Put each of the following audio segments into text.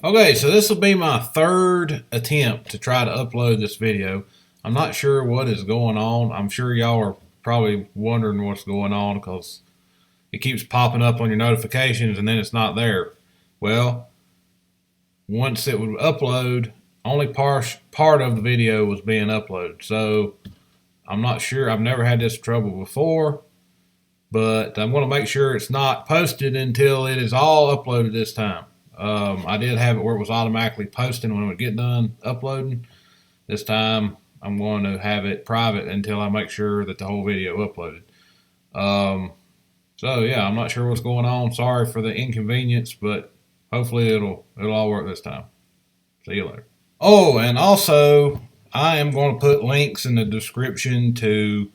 Okay, so this will be my third attempt to try to upload this video. I'm not sure what is going on. I'm sure y'all are probably wondering what's going on because it keeps popping up on your notifications and then it's not there. Well, once it would upload, only part of the video was being uploaded. So I'm not sure. I've never had this trouble before, but I'm going to make sure it's not posted until it is all uploaded this time. I did have it where it was automatically posting when it would get done uploading. This time I'm going to have it private until I make sure that the whole video uploaded. So yeah, I'm not sure what's going on. Sorry for the inconvenience, but hopefully it'll all work this time. See you later. Oh, and also I am going to put links in the description to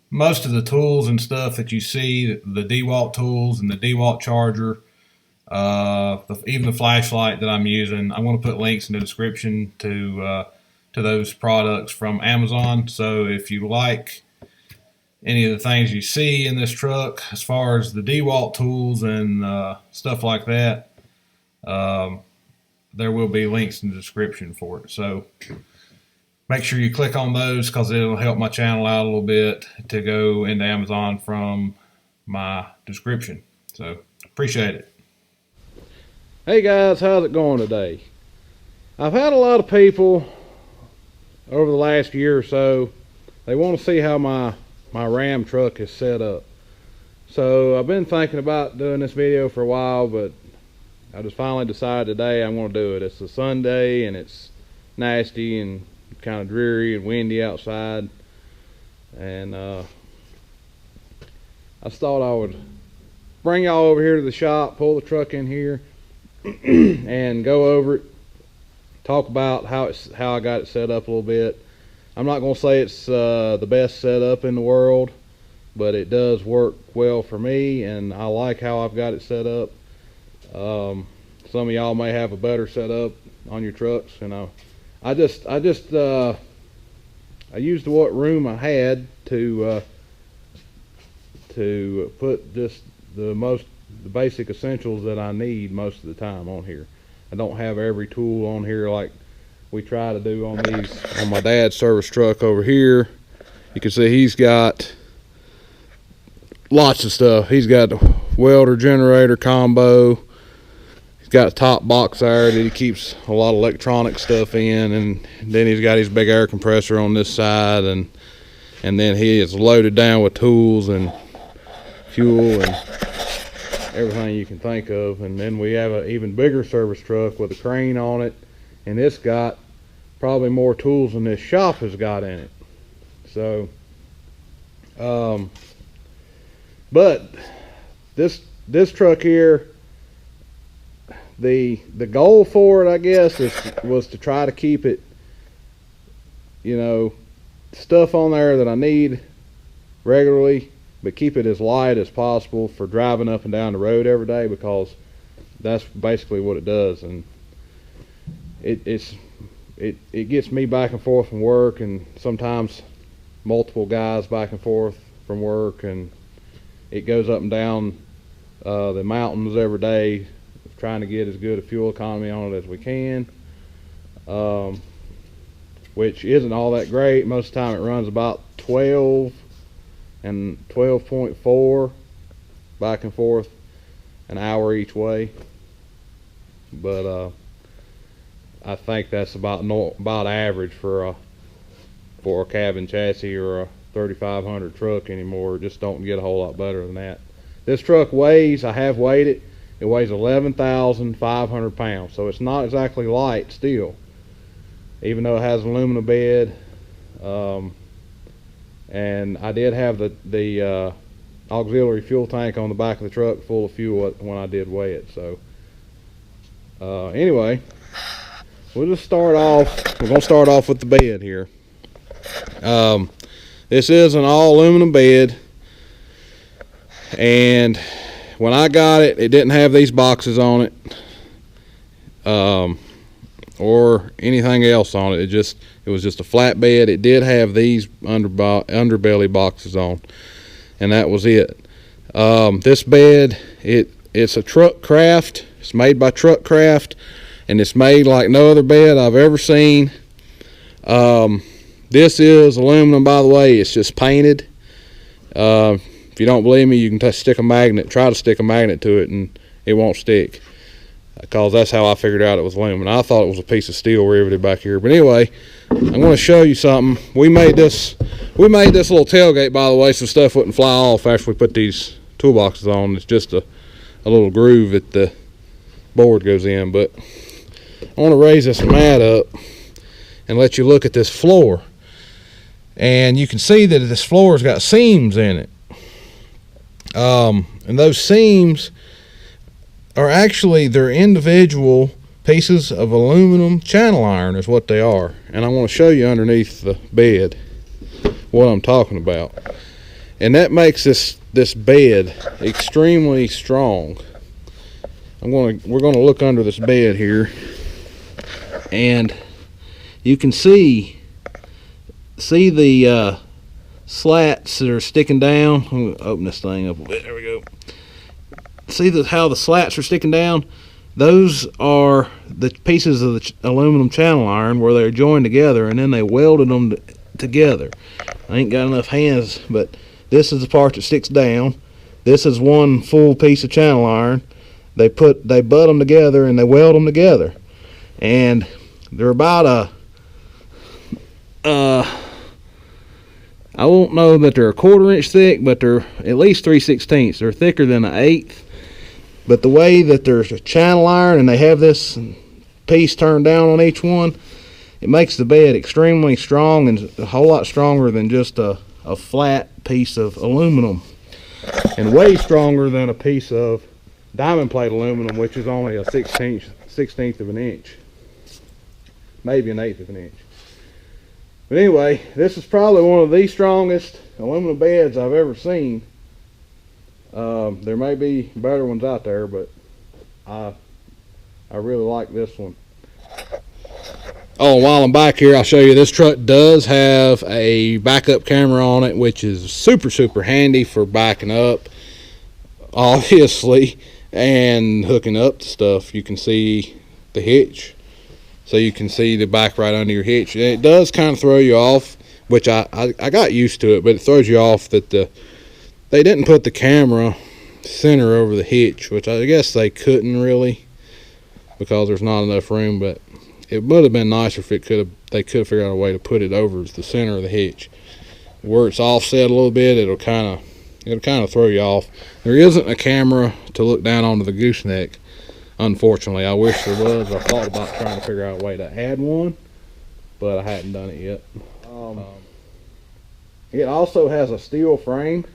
most of the tools and stuff that you see, the DeWalt tools and the DeWalt charger. Even the flashlight that I'm using, I'm going to put links in the description to those products from Amazon. So if you like any of the things you see in this truck, as far as the DeWalt tools and stuff like that, there will be links in the description for it. So make sure you click on those because it'll help my channel out a little bit to go into Amazon from my description. So appreciate it. Hey guys, how's it going today? I've had a lot of people over the last year or so, they want to see how my Ram truck is set up. So I've been thinking about doing this video for a while, but I just finally decided today I'm going to do it. It's a Sunday and it's nasty and kind of dreary and windy outside, and I just thought I would bring y'all over here to the shop, pull the truck in here and go over it, talk about how I got it set up a little bit. I'm not going to say it's the best setup in the world, but it does work well for me, and I like how I've got it set up. Some of y'all may have a better setup on your trucks, you know. I used what room I had to put just the basic essentials that I need most of the time on here. I don't have every tool on here like we try to do on my dad's service truck over here. You can see he's got lots of stuff. He's got the welder generator combo. He's got a top box there that he keeps a lot of electronic stuff in, and then he's got his big air compressor on this side, and then he is loaded down with tools and fuel and everything you can think of. And then we have an even bigger service truck with a crane on it, and it's got probably more tools than this shop has got in it. So but this truck here, the goal for it, I guess, was to try to keep it, you know, stuff on there that I need regularly, but keep it as light as possible for driving up and down the road every day, because that's basically what it does. And it gets me back and forth from work, and sometimes multiple guys back and forth from work, and it goes up and down the mountains every day, trying to get as good a fuel economy on it as we can, which isn't all that great. Most of the time it runs about 12 and 12.4 back and forth an hour each way, but I think that's about average for a cabin chassis or a 3500 truck anymore. It just don't get a whole lot better than that. This truck weighs, I have weighed it, it weighs 11,500 pounds, so it's not exactly light still, even though it has an aluminum bed. And I did have the auxiliary fuel tank on the back of the truck full of fuel when I did weigh it. So anyway, we'll just start off. We're going to start off with the bed here. This is an all aluminum bed, and when I got it, it didn't have these boxes on it or anything else on it. It was just a flat bed. It did have these underbelly boxes on, and that was it. This bed, it's a Truck Craft. It's made by Truck Craft, and it's made like no other bed I've ever seen. This is aluminum, by the way. It's just painted. If you don't believe me, you can try to stick a magnet to it, and it won't stick, because that's how I figured out it was aluminum. I thought it was a piece of steel riveted back here. But anyway, I'm going to show you something. We made this little tailgate, by the way, so stuff wouldn't fly off after we put these toolboxes on. It's just a little groove that the board goes in. But I want to raise this mat up and let you look at this floor. And you can see that this floor's got seams in it. And those seams are actually, they're individual pieces of aluminum channel iron is what they are. And I want to show you underneath the bed what I'm talking about. And that makes this bed extremely strong. We're going to look under this bed here, and you can see the slats that are sticking down. I'm going to open this thing up a bit. There we go. See how the slats are sticking down? Those are the pieces of the aluminum channel iron where they're joined together, and then they welded them together. I ain't got enough hands, but this is the part that sticks down. This is one full piece of channel iron. They butt them together and they weld them together, and they're about I won't know that they're a 1/4 inch thick, but they're at least 3/16. They're thicker than an 1/8. But the way that there's a channel iron and they have this piece turned down on each one, it makes the bed extremely strong, and a whole lot stronger than just a flat piece of aluminum, and way stronger than a piece of diamond plate aluminum, which is only a 16th of an inch, maybe an 1/8 of an inch. But anyway, this is probably one of the strongest aluminum beds I've ever seen. There may be better ones out there, but I really like this one. Oh, while I'm back here, I'll show you this truck does have a backup camera on it, which is super handy for backing up, obviously, and hooking up to stuff. You can see the hitch, so you can see the back right under your hitch. It does kind of throw you off, which I got used to it, but it throws you off that they didn't put the camera center over the hitch, which I guess they couldn't really, because there's not enough room. But it would have been nicer if they could have figured out a way to put it over the center of the hitch, where it's offset a little bit. It'll kind of throw you off. There isn't a camera to look down onto the gooseneck, unfortunately. I wish there was. I thought about trying to figure out a way to add one, but I hadn't done it yet. It also has a steel frame.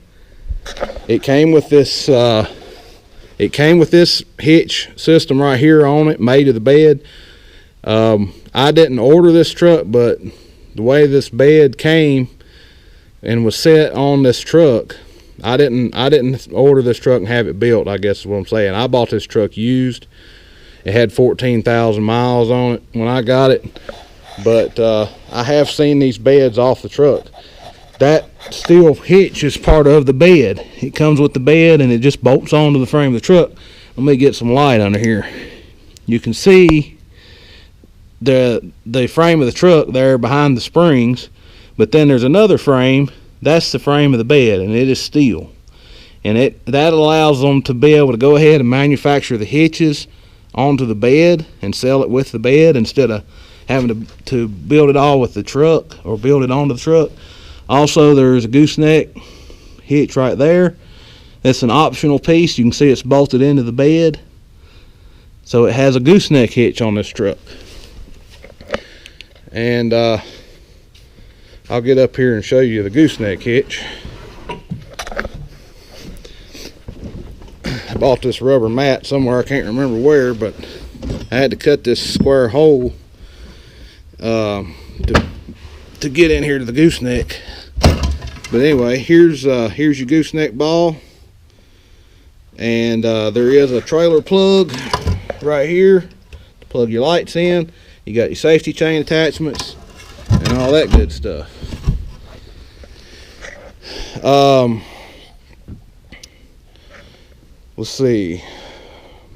It came with this hitch system right here on it, made of the bed. I didn't order this truck, but the way this bed came and was set on this truck, I didn't order this truck and have it built, I guess is what I'm saying. I bought this truck used. It had 14,000 miles on it when I got it, but I have seen these beds off the truck. That steel hitch is part of the bed. It comes with the bed, and it just bolts onto the frame of the truck. Let me get some light under here. You can see the frame of the truck there behind the springs, but then there's another frame. That's the frame of the bed, and it is steel, and that allows them to be able to go ahead and manufacture the hitches onto the bed and sell it with the bed, instead of having to build it all with the truck or build it onto the truck. Also, there's a gooseneck hitch right there. That's an optional piece. You can see it's bolted into the bed, so it has a gooseneck hitch on this truck. And I'll get up here and show you the gooseneck hitch. I bought this rubber mat somewhere, I can't remember where, but I had to cut this square hole to get in here to the gooseneck. But anyway, here's your gooseneck ball, and there is a trailer plug right here to plug your lights in. You got your safety chain attachments and all that good stuff. Let's see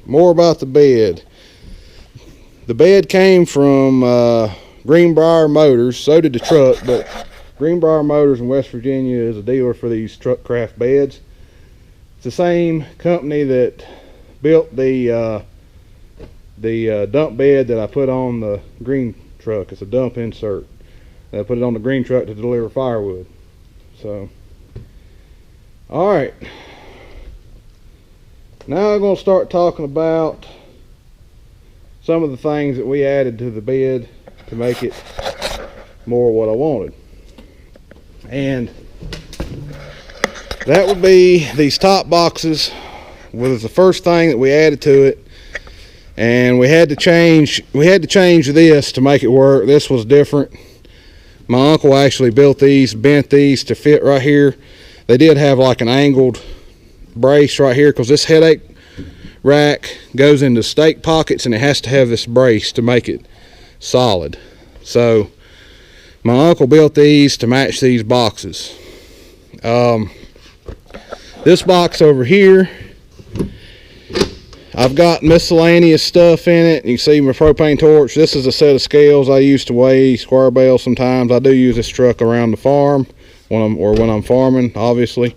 more about the bed. The bed came from Greenbrier Motors. So did the truck, but Greenbrier Motors in West Virginia is a dealer for these truck craft beds. It's the same company that built the dump bed that I put on the green truck. It's a dump insert. I put it on the green truck to deliver firewood. So, all right. Now I'm going to start talking about some of the things that we added to the bed to make it more what I wanted. And that would be these top boxes was the first thing that we added to it. And we had to change this to make it work. This was different. My uncle actually built these, bent these to fit right here. They did have like an angled brace right here because this headache rack goes into stake pockets and it has to have this brace to make it solid. So my uncle built these to match these boxes. This box over here, I've got miscellaneous stuff in it. You can see my propane torch. This is a set of scales I use to weigh square bales sometimes. I do use this truck around the farm when I'm farming, obviously.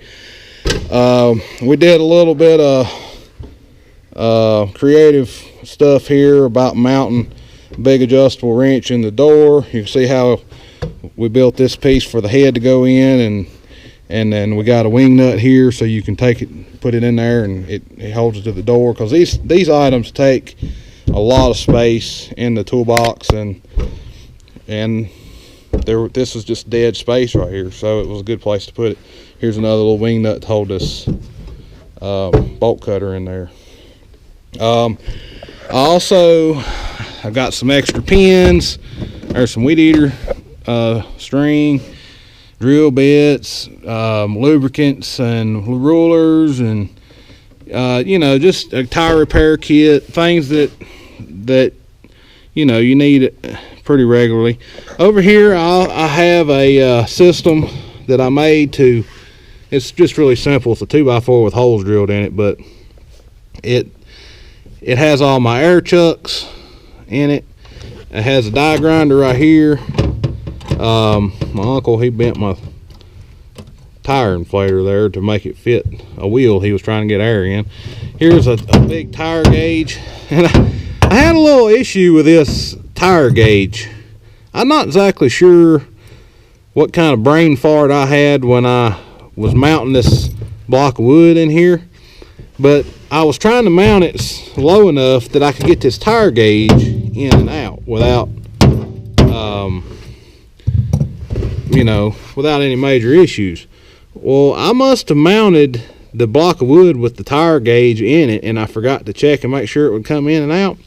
We did a little bit of creative stuff here about mounting a big adjustable wrench in the door. You can see how we built this piece for the head to go in, and then we got a wing nut here so you can take it, put it in there, and it holds it to the door, because these items take a lot of space in the toolbox, and this is just dead space right here, so it was a good place to put it. Here's another little wing nut to hold this bolt cutter in there. I've got some extra pins. There's some weed eater string, drill bits, lubricants and rulers, and just a tire repair kit, things that you need pretty regularly. Over here I have a system that I made to, it's just really simple. It's a 2x4 with holes drilled in it, but it has all my air chucks in it. It has a die grinder right here. My uncle, he bent my tire inflator there to make it fit a wheel he was trying to get air in. Here's a big tire gauge, and I had a little issue with this tire gauge. I'm not exactly sure what kind of brain fart I had when I was mounting this block of wood in here, but I was trying to mount it low enough that I could get this tire gauge in and out without without any major issues. Well, I must have mounted the block of wood with the tire gauge in it, and I forgot to check and make sure it would come in and out,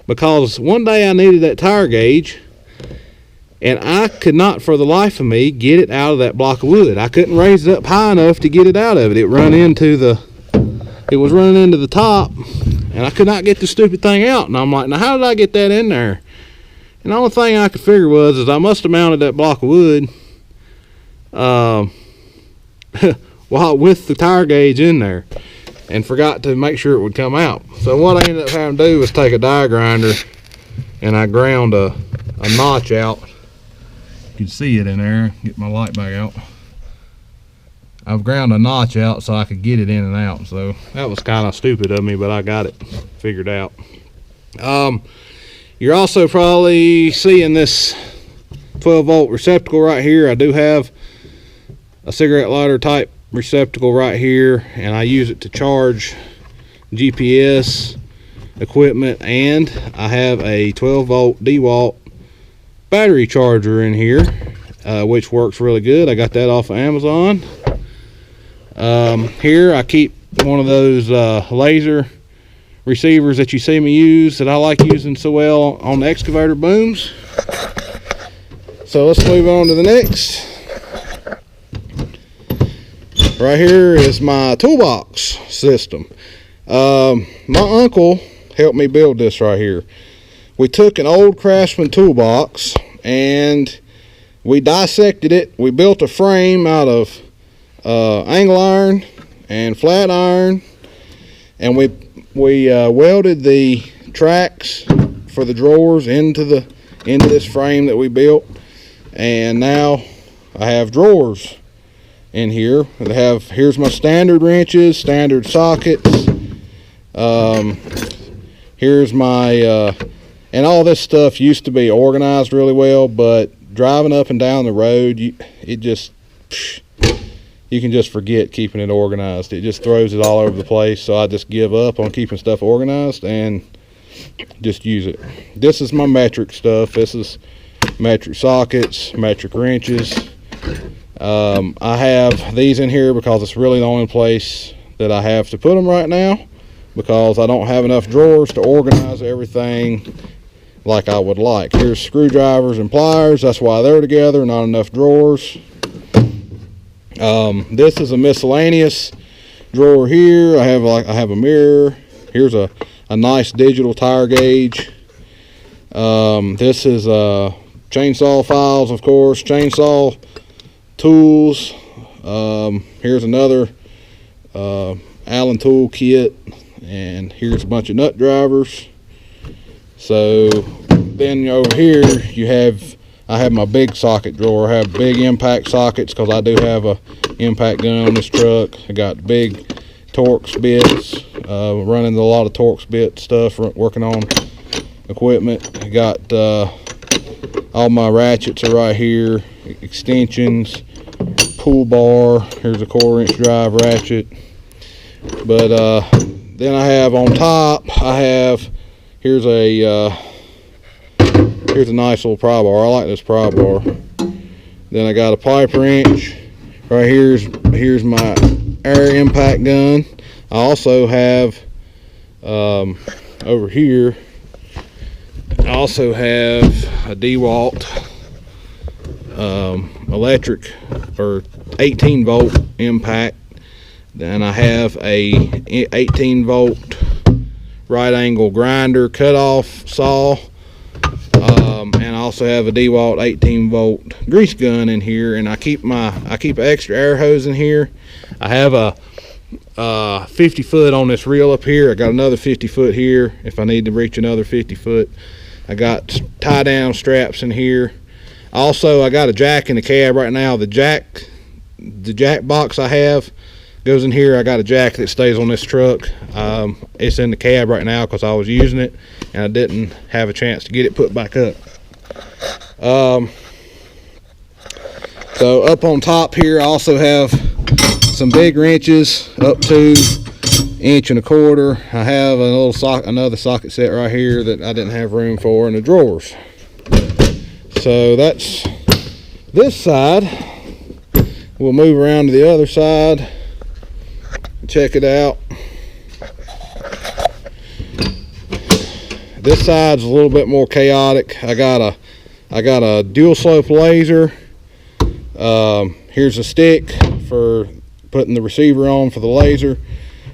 because one day I needed that tire gauge and I could not for the life of me get it out of that block of wood. I couldn't raise it up high enough to get it out of it. It was running into the top, and I could not get the stupid thing out. And I'm like, now how did I get that in there? And the only thing I could figure was I must have mounted that block of wood while with the tire gauge in there, and forgot to make sure it would come out. So what I ended up having to do was take a die grinder, and I ground a notch out. You can see it in there. Get my light back out. I've ground a notch out so I could get it in and out. So that was kind of stupid of me, but I got it figured out. You're also probably seeing this 12-volt receptacle right here. I do have a cigarette lighter type receptacle right here, and I use it to charge GPS equipment, and I have a 12-volt DeWalt battery charger in here, which works really good. I got that off of Amazon. Here I keep one of those laser receivers that you see me use, that I like using so well on the excavator booms. So let's move on to the next. Right here is my toolbox system. My uncle helped me build this right here. We took an old Craftsman toolbox and we dissected it. We built a frame out of angle iron and flat iron, and we welded the tracks for the drawers into this frame that we built, and now I have drawers in here. Here's my standard wrenches, standard sockets. Here's my and all this stuff used to be organized really well, but driving up and down the road, you can just forget keeping it organized. It just throws it all over the place. So I just give up on keeping stuff organized and just use it. This is my metric stuff. This is metric sockets, metric wrenches. I have these in here because it's really the only place that I have to put them right now, because I don't have enough drawers to organize everything like I would like. Here's screwdrivers and pliers. That's why they're together, not enough drawers. This is a miscellaneous drawer here. I have a mirror. Here's a nice digital tire gauge. This is chainsaw files, of course, chainsaw tools. Here's another Allen tool kit, and here's a bunch of nut drivers. So then over here I have my big socket drawer. I have big impact sockets because I do have a impact gun on this truck. I got big Torx bits, running a lot of Torx bit stuff, working on equipment. I got all my ratchets are right here, extensions, pull bar. Here's a 1/4 inch drive ratchet. But then I have on top, here's a nice little pry bar. I like this pry bar. Then I got a pipe wrench. Right here's my air impact gun. I also have over here, I also have a DeWalt electric or 18 volt impact. Then I have a 18 volt right angle grinder cutoff saw, and I also have a DeWalt 18 volt grease gun in here. And I keep an extra air hose in here. I have a 50 foot on this reel up here. I got another 50 foot here if I need to reach another 50 foot. I got tie down straps in here. Also, I got a jack in the cab right now. The jack box I have goes in here. I got a jack that stays on this truck. It's in the cab right now because I was using it and I didn't have a chance to get it put back up. So up on top here, I also have some big wrenches up to 1.25 inches. I have another socket set right here that I didn't have room for in the drawers. So that's this side. We'll move around to the other side. Check it out. This side's a little bit more chaotic. I got a dual slope laser. Here's a stick for putting the receiver on for the laser.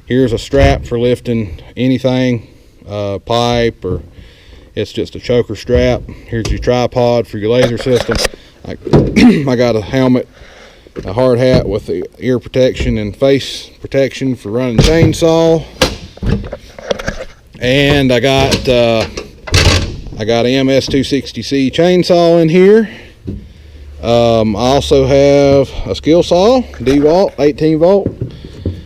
Here's a strap for lifting anything, pipe, or it's just a choker strap. Here's your tripod for your laser system. I got a helmet, a hard hat with the ear protection and face protection for running chainsaw. And I got an MS260C chainsaw in here. I also have a skill saw, DeWalt 18 volt,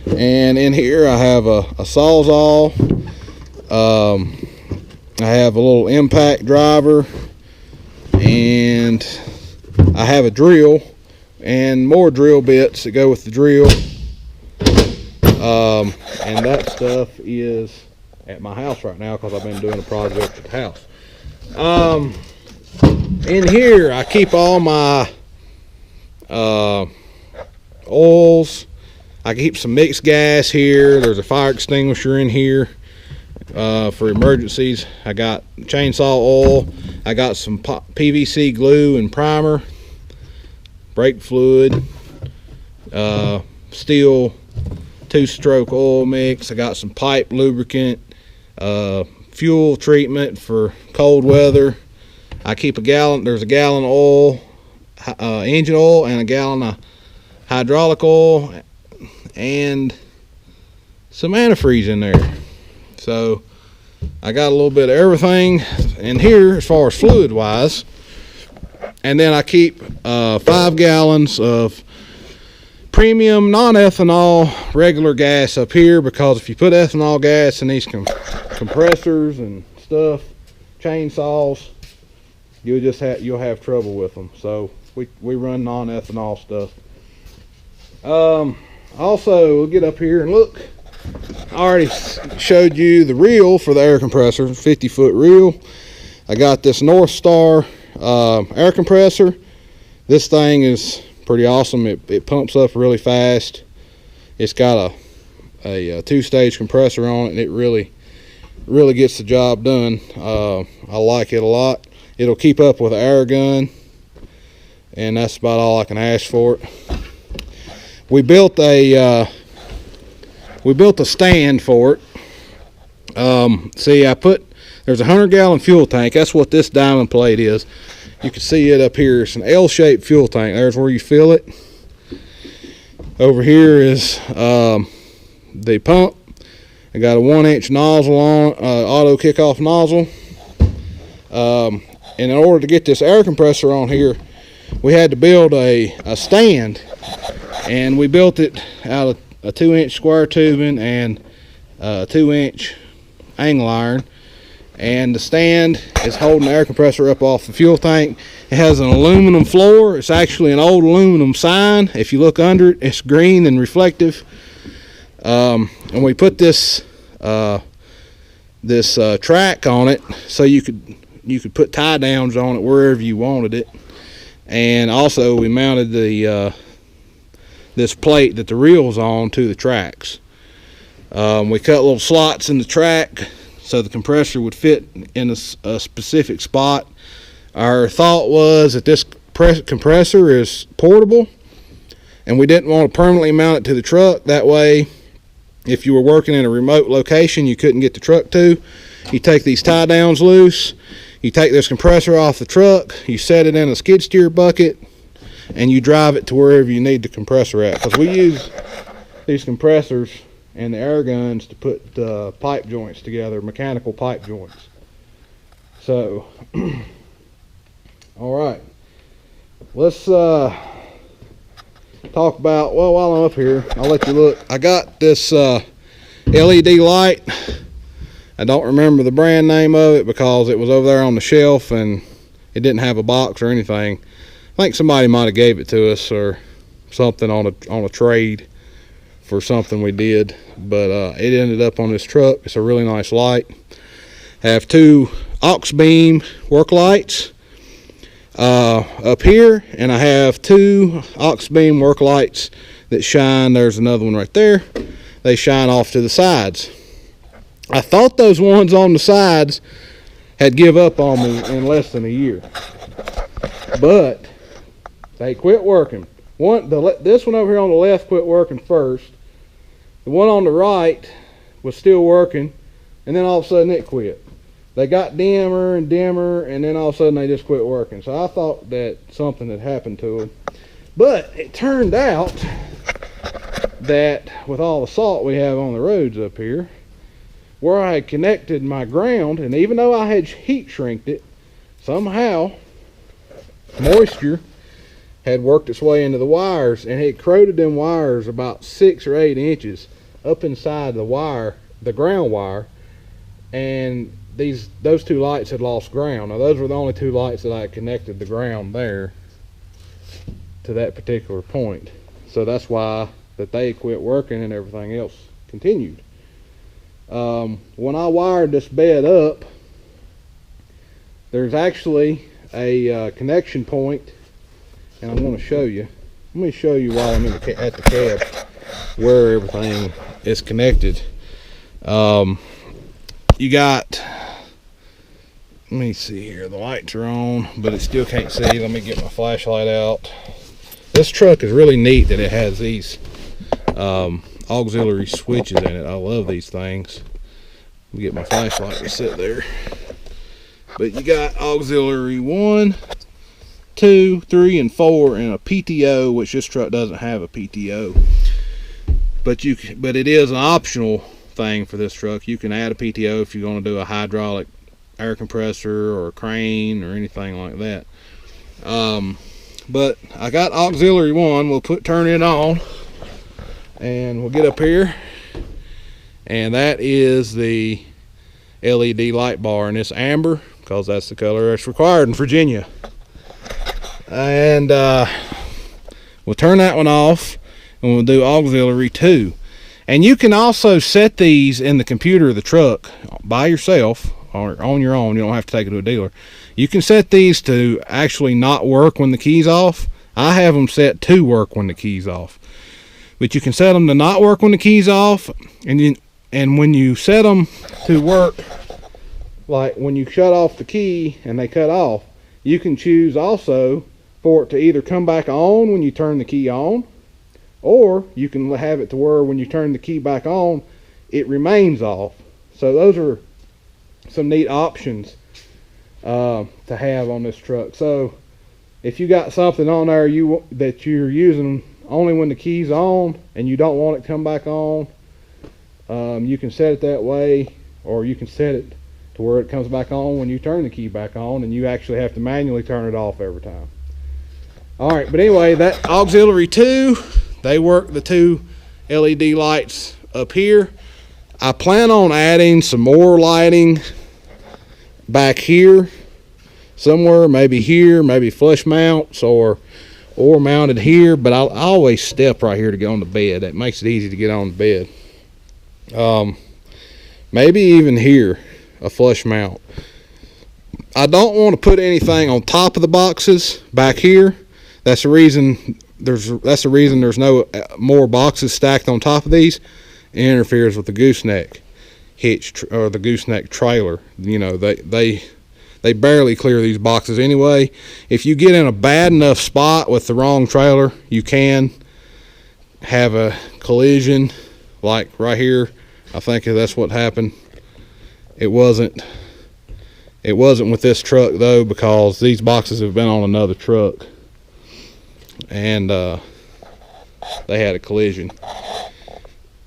and in here I have a sawzall. I have a little impact driver, and I have a drill and more drill bits that go with the drill. And that stuff is at my house right now because I've been doing a project at the house. In here I keep all my oils. I keep some mixed gas here. There's a fire extinguisher in here for emergencies. I got chainsaw oil. I got some PVC glue and primer, brake fluid, steel 2-stroke oil mix. I got some pipe lubricant, fuel treatment for cold weather. I keep there's a gallon of oil, engine oil, and a gallon of hydraulic oil, and some antifreeze in there. So I got a little bit of everything in here as far as fluid wise. And then I keep 5 gallons of premium non-ethanol regular gas up here, because if you put ethanol gas in these compressors and stuff, chainsaws, you'll have trouble with them. So we run non-ethanol stuff. Also, we'll get up here and look. I already showed you the reel for the air compressor, 50-foot reel. I got this North Star air compressor. This thing is pretty awesome. It pumps up really fast. It's got a 2-stage compressor on it, and it really gets the job done. I like it a lot. It'll keep up with the air gun, and that's about all I can ask for it. We built a stand for it. See, there's a 100-gallon fuel tank. That's what this diamond plate is. You can see it up here. It's an L-shaped fuel tank. There's where you fill it. Over here is the pump. I got a 1-inch nozzle on, auto kickoff nozzle. And in order to get this air compressor on here, we had to build a stand, and we built it out of a 2-inch square tubing and a 2-inch angle iron. And the stand is holding the air compressor up off the fuel tank. It has an aluminum floor. It's actually an old aluminum sign. If you look under it, it's green and reflective. And we put this track on it so you could put tie downs on it wherever you wanted it. And also we mounted this plate that the reel's on to the tracks. We cut little slots in the track so the compressor would fit in a specific spot. Our thought was that this compressor is portable, and we didn't want to permanently mount it to the truck. That way, if you were working in a remote location you couldn't get the truck to, you take these tie downs loose, you take this compressor off the truck, you set it in a skid steer bucket, and you drive it to wherever you need the compressor at. Because we use these compressors and the air guns to put pipe joints together, mechanical pipe joints. So, all right, let's talk about, well, while I'm up here, I'll let you look. I got this LED light. I don't remember the brand name of it because it was over there on the shelf and it didn't have a box or anything. I think somebody might have gave it to us or something on a trade for something we did, but it ended up on this truck. It's a really nice light. I have 2 Auxbeam work lights up here, and I have 2 Auxbeam work lights that shine. There's another one right there. They shine off to the sides. I thought those ones on the sides had give up on me in less than a year, but they quit working. This one over here on the left quit working first. The one on the right was still working, and then all of a sudden it quit. They got dimmer and dimmer, and then all of a sudden they just quit working. So I thought that something had happened to them. But it turned out that with all the salt we have on the roads up here, where I had connected my ground, and even though I had heat shrinked it, somehow moisture had worked its way into the wires, and it corroded them wires about 6 or 8 inches up inside the wire, the ground wire, and those 2 lights had lost ground. Now those were the only 2 lights that I had connected the ground there to that particular point. So that's why that they quit working and everything else continued. When I wired this bed up, there's actually a connection point, and I'm going to show you. Let me show you while I'm at the cab where everything is connected. You got, let me see here, the lights are on, but it still can't see. Let me get my flashlight out. This truck is really neat that it has these auxiliary switches in it. I love these things. Let me get my flashlight to sit there. But you got auxiliary 1, 2, 3, and 4, and a PTO, which this truck doesn't have a PTO. But it is an optional thing for this truck. You can add a PTO if you're going to do a hydraulic air compressor or a crane or anything like that. But I got auxiliary 1. We'll turn it on, and we'll get up here, and that is the LED light bar, and it's amber because that's the color that's required in Virginia. And we'll turn that one off, and we'll do auxiliary 2. And you can also set these in the computer of the truck by yourself or on your own. You don't have to take it to a dealer. You can set these to actually not work when the key's off. I have them set to work when the key's off. But you can set them to not work when the key's off, and when you set them to work, like when you shut off the key and they cut off, you can choose also for it to either come back on when you turn the key on, or you can have it to where when you turn the key back on, it remains off. So those are some neat options to have on this truck. So if you got something on there that you're using only when the key's on and you don't want it to come back on, you can set it that way, or you can set it to where it comes back on when you turn the key back on, and you actually have to manually turn it off every time. Alright, but anyway, that auxiliary 2, they work the 2 LED lights up here. I plan on adding some more lighting back here somewhere, maybe here, maybe flush mounts or mounted here, but I'll always step right here to get on the bed. That makes it easy to get on the bed. Maybe even here, a flush mount. I don't want to put anything on top of the boxes back here. That's the reason there's no more boxes stacked on top of these. It interferes with the gooseneck hitch or the gooseneck trailer. You know, they barely clear these boxes anyway. If you get in a bad enough spot with the wrong trailer, you can have a collision, like right here. I think that's what happened. It wasn't with this truck though, because these boxes have been on another truck, and they had a collision.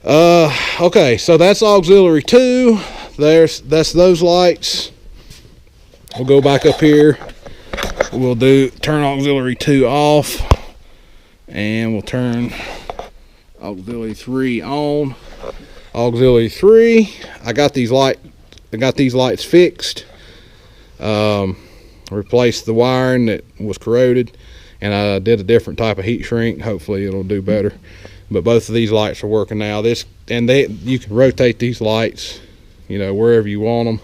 Okay, so that's auxiliary 2. That's those lights. We'll go back up here. We'll turn auxiliary 2 off, and we'll turn auxiliary 3 on. Auxiliary 3, I got these lights fixed. Replaced the wiring that was corroded, and I did a different type of heat shrink. Hopefully it'll do better. But both of these lights are working now. You can rotate these lights, you know, wherever you want them.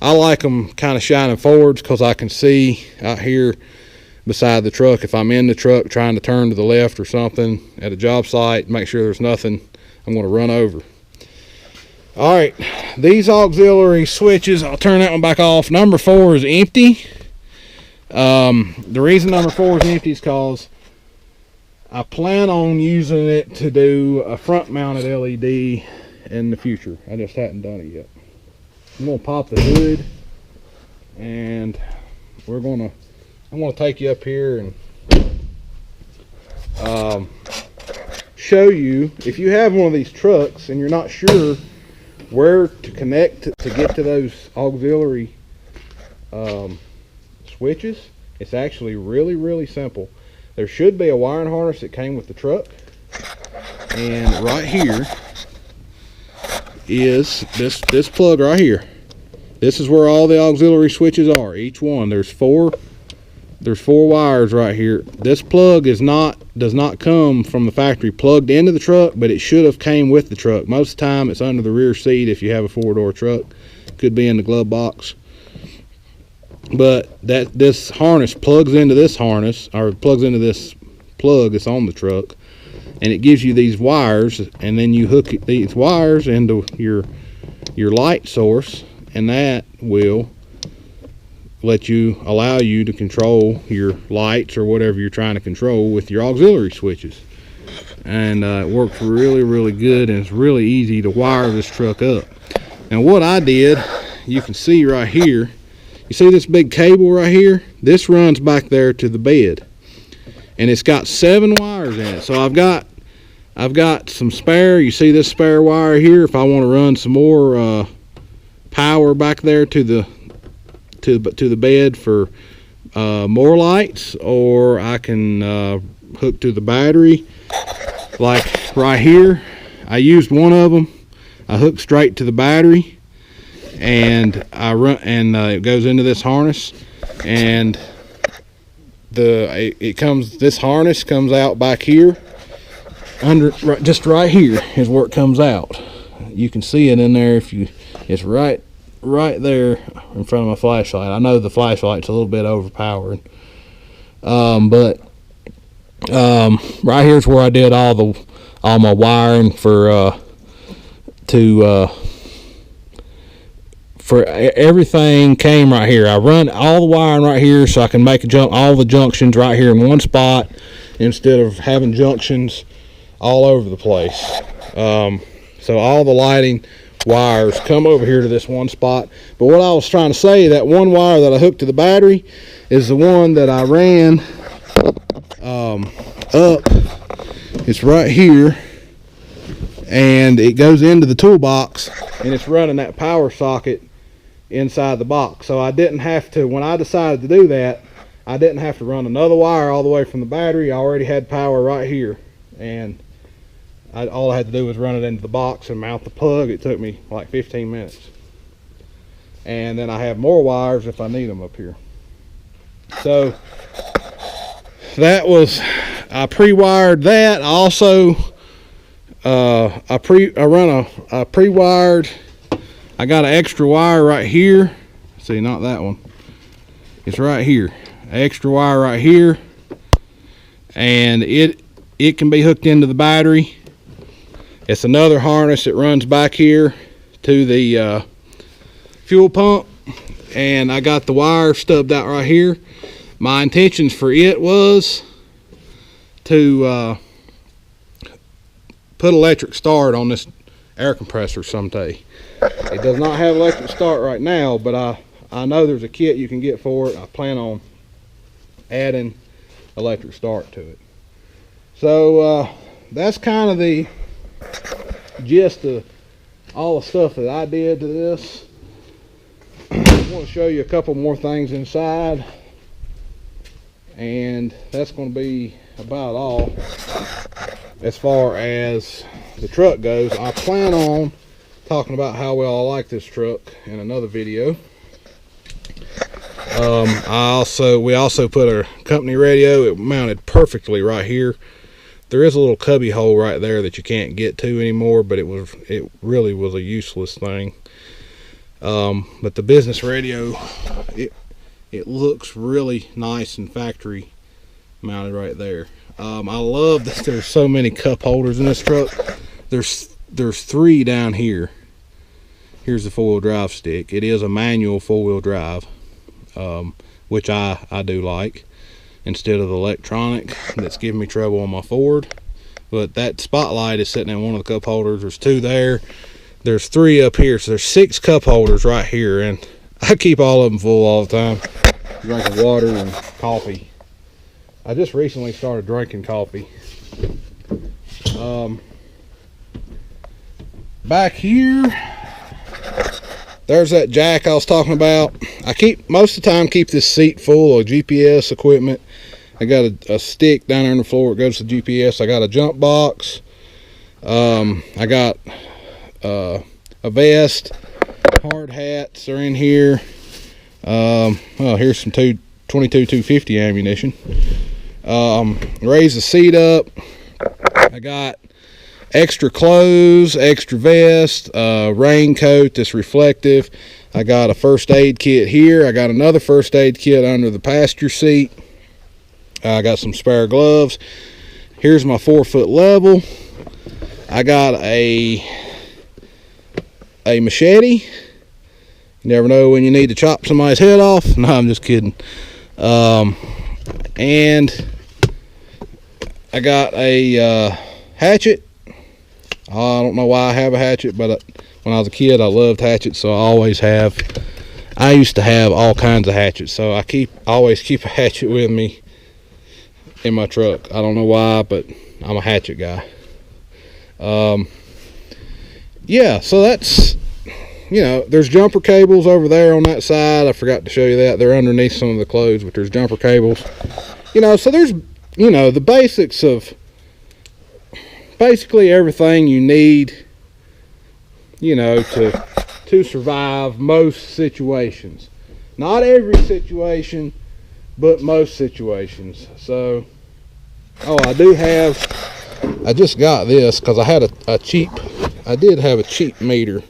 I like them kind of shining forwards because I can see out here beside the truck. If I'm in the truck trying to turn to the left or something at a job site, make sure there's nothing I'm going to run over. Alright, these auxiliary switches, I'll turn that one back off. Number 4 is empty. The reason number 4 is empty is because I plan on using it to do a front mounted LED in the future. I just hadn't done it yet. I'm going to pop the hood, and I'm going to take you up here and show you, if you have one of these trucks and you're not sure where to connect to get to those auxiliary switches, it's actually really simple. There should be a wiring harness that came with the truck, and right here is this plug right here. This is where all the auxiliary switches are. Each one, there's four wires right here. This plug does not come from the factory plugged into the truck, but it should have came with the truck. Most of the time it's under the rear seat if you have a 4-door truck. Could be in the glove box. But this harness plugs into this harness, or plugs into this plug that's on the truck, and it gives you these wires, and then you hook these wires into your light source, and that will allow you to control your lights or whatever you're trying to control with your auxiliary switches. And it works really good, and it's really easy to wire this truck up. And what I did, you can see right here, you see this big cable right here? This runs back there to the bed, and it's got 7 wires in it. So I've got I've got some spare. You see this spare wire here. If I want to run some more power back there to the bed for more lights, or I can hook to the battery. Like right here, I used one of them. I hooked straight to the battery, and I run, and it goes into this harness, and this harness comes out back here. Just right here is where it comes out. You can see it in there it's right there in front of my flashlight. I know the flashlight's a little bit overpowered, but right here's where I did all my wiring for everything came right here. I run all the wiring right here so I can make all the junctions right here in one spot instead of having junctions all over the place. So all the lighting wires come over here to this one spot. But what I was trying to say, that one wire that I hooked to the battery is the one that I ran up. It's right here, and it goes into the toolbox, and it's running that power socket inside the box. So I didn't have to, when I decided to do that, I didn't have to run another wire all the way from the battery. I already had power right here, and all I had to do was run it into the box and mount the plug. It took me like 15 minutes. And then I have more wires if I need them up here. So that was, I pre-wired that. I also I pre-wired, I got an extra wire right here. See, not that one. It's right here. Extra wire right here. And it can be hooked into the battery. It's another harness that runs back here to the fuel pump, and I got the wire stubbed out right here. My intentions for it was to put electric start on this air compressor someday. It does not have electric start right now, but I know there's a kit you can get for it. I plan on adding electric start to it. So that's kind of the gist of all the stuff that I did to this. I want to show you a couple more things inside, and that's going to be about all as far as the truck goes. I plan on talking about how well I like this truck in another video. We also put a company radio. It mounted perfectly right here. There is a little cubby hole right there that you can't get to anymore, but it really was a useless thing. But the business radio, it looks really nice and factory mounted right there. I love that there's so many cup holders in this truck. There's 3 down here. Here's the 4-wheel drive stick. It is a manual 4-wheel drive, which I do like, instead of the electronic that's giving me trouble on my Ford. But that spotlight is sitting in one of the cup holders. There's 2 there. There's 3 up here, so there's 6 cup holders right here, and I keep all of them full all the time, drinking water and coffee. I just recently started drinking coffee. Back here, there's that jack I was talking about. I most of the time keep this seat full of GPS equipment. I got a stick down there on the floor. It goes to GPS. I got a jump box. I got a vest. Hard hats are in here. Well, here's some 22-250 ammunition. Raise the seat up. I got extra clothes, extra vest, raincoat that's reflective. I got a first aid kit here. I got another first aid kit under the passenger seat. I got some spare gloves. Here's my 4-foot level. I got a machete. You never know when you need to chop somebody's head off. No, I'm just kidding. And I got a hatchet. I don't know why I have a hatchet, but when I was a kid, I loved hatchets, so I always have. I used to have all kinds of hatchets, so I always keep a hatchet with me in my truck. I don't know why, but I'm a hatchet guy. Yeah, so that's, you know, there's jumper cables over there on that side. I forgot to show you that. They're underneath some of the clothes, but there's jumper cables. You know, so there's, you know, the basics of basically everything you need, you know, to survive most situations. Not every situation, but most situations. So, oh, I just got this because I had I did have a cheap meter,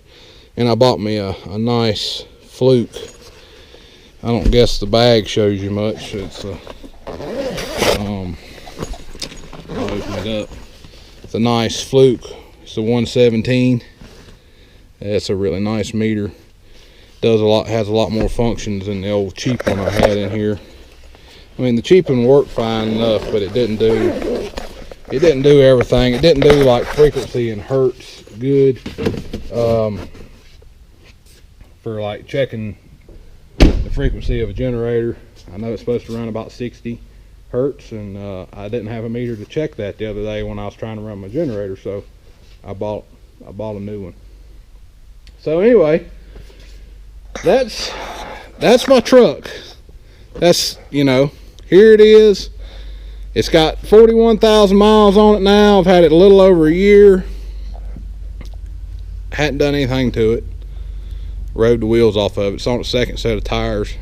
and I bought me a nice Fluke. I don't guess the bag shows you much. It's I'll open it up. It's a nice Fluke. It's a 117. It's a really nice meter. Has a lot more functions than the old cheap one I had in here. I mean, the cheap one worked fine enough, but it didn't do everything. It didn't do like frequency and hertz good for like checking the frequency of a generator. I know it's supposed to run about 60 hertz, and I didn't have a meter to check that the other day when I was trying to run my generator, so I bought a new one. So anyway, that's my truck. That's, you know, here it is. It's got 41,000 miles on it now. I've had it a little over a year. Hadn't done anything to it. Rode the wheels off of it. It's on the second set of tires.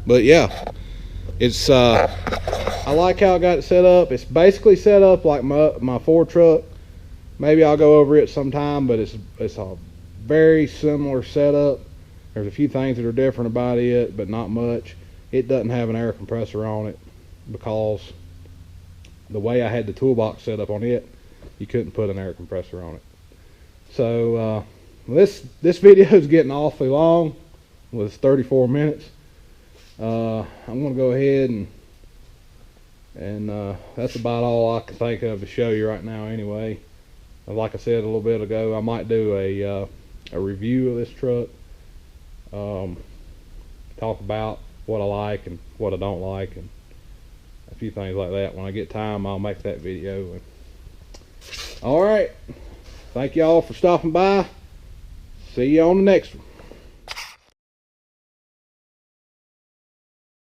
But yeah, it's I like how I got it set up. It's basically set up like my Ford truck. Maybe I'll go over it sometime, but it's a very similar setup. There's a few things that are different about it, but not much. It doesn't have an air compressor on it because the way I had the toolbox set up on it, you couldn't put an air compressor on it. So this video is getting awfully long. It was 34 minutes. I'm gonna go ahead and that's about all I can think of to show you right now. Anyway, like I said a little bit ago, I might do a review of this truck. Talk about what I like and what I don't like, and a few things like that. When I get time, I'll make that video. All right, thank y'all for stopping by. See you on the next one.